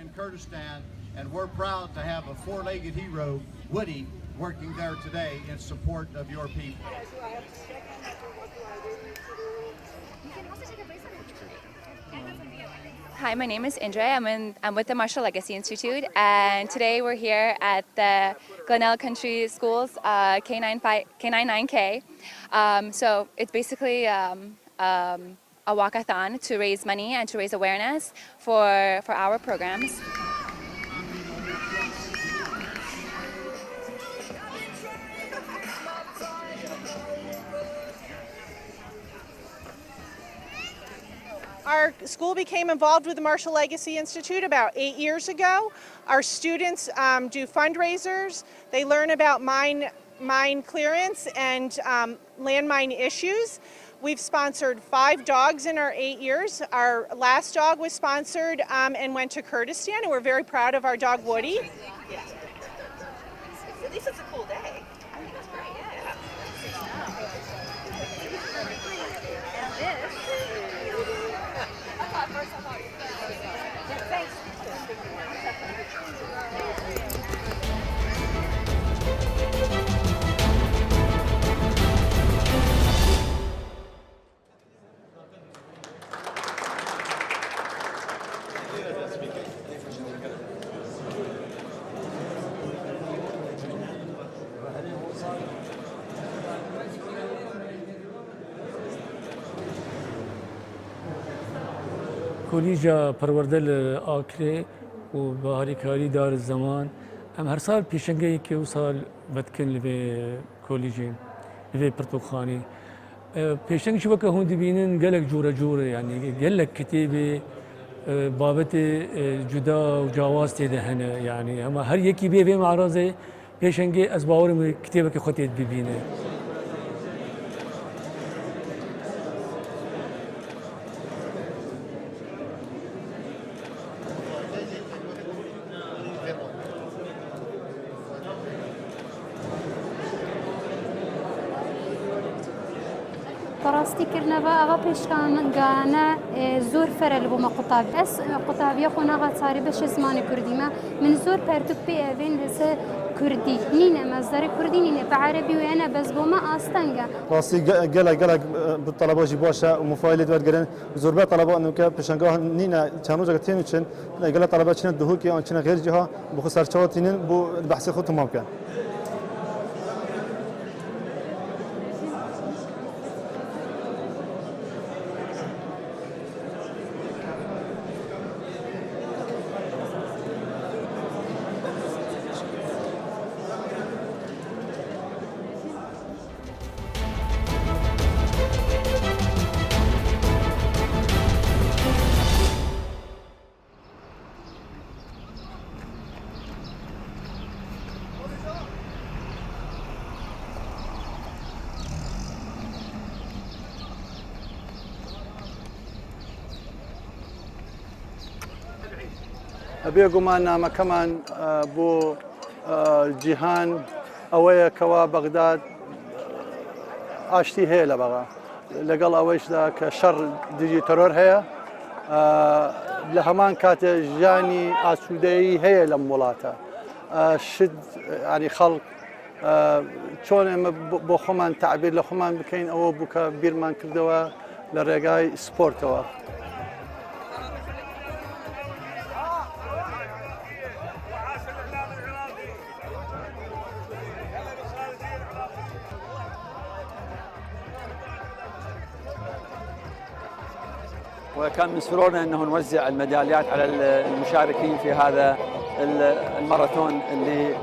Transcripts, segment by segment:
in Kurdistan, and we're proud to have a four-legged hero, Woody, working there today in support of your people. Hi, my name is Indra. I'm with the Marshall Legacy Institute, and today we're here at the Glenelg Country Schools K9-9K. So it's basically a walkathon to raise money and to raise awareness for our programs. Our school became involved with the Marshall Legacy Institute about 8 years ago. Our students do fundraisers. They learn about mine clearance and landmine issues. We've sponsored 5 dogs in our 8 years. Our last dog was sponsored and went to Kurdistan, and we're very proud of our dog Woody. Yeah. At least it's a cool day. I think that's great, yeah. And this. Thanks. کلیجا پروردل آکره و بهاری کاری دار الزمان ام هر سال پیشنگی که او سال بدکن لبه کلیجی لبه پرتوخانی پیشنگی شو که هون دبینن گلک جوره جوره یعنی گلک کتیبه بابت جدا و جواز تیده هنه یعنی اما هر یکی به معرضه پیشنگی از باور کتیبه که خودت ببینه براستي كرنا بقى غبش كان جانا زور فرل بوما قطاب اس قطاب يخونا غتصاري بش زمان كردي ما من زور برتوك بي افين لس كردي نينا مصدر كردي نينا بعربي وانا بس بوما استنجا راستي جلا بالطلبه جيبوشا ومفايلة ورجرين زور بقى طلبه انه كبشنجاه نينا كانوا جاتين وشن جلا طلبه شنو دهوكي او شنو غير جهه بخسر شواتين بو البحث خطهم ممكن أبيكم أنا ما كمان بو جيهان أويا كوا بغداد أشتي هي لبغا لقال أويش ذاك شر ديجي ترور هي لهمان كات جاني أسودي هي لمولاتا شد يعني خلق شون بو خمان تعبير لخمان بكين أو بوكا بيرمان كردوا لرجاي سبورتوا وكان من سرورنا أنه نوزع الميداليات على المشاركين في هذا الماراثون اللي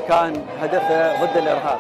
كان هدفه ضد الإرهاب.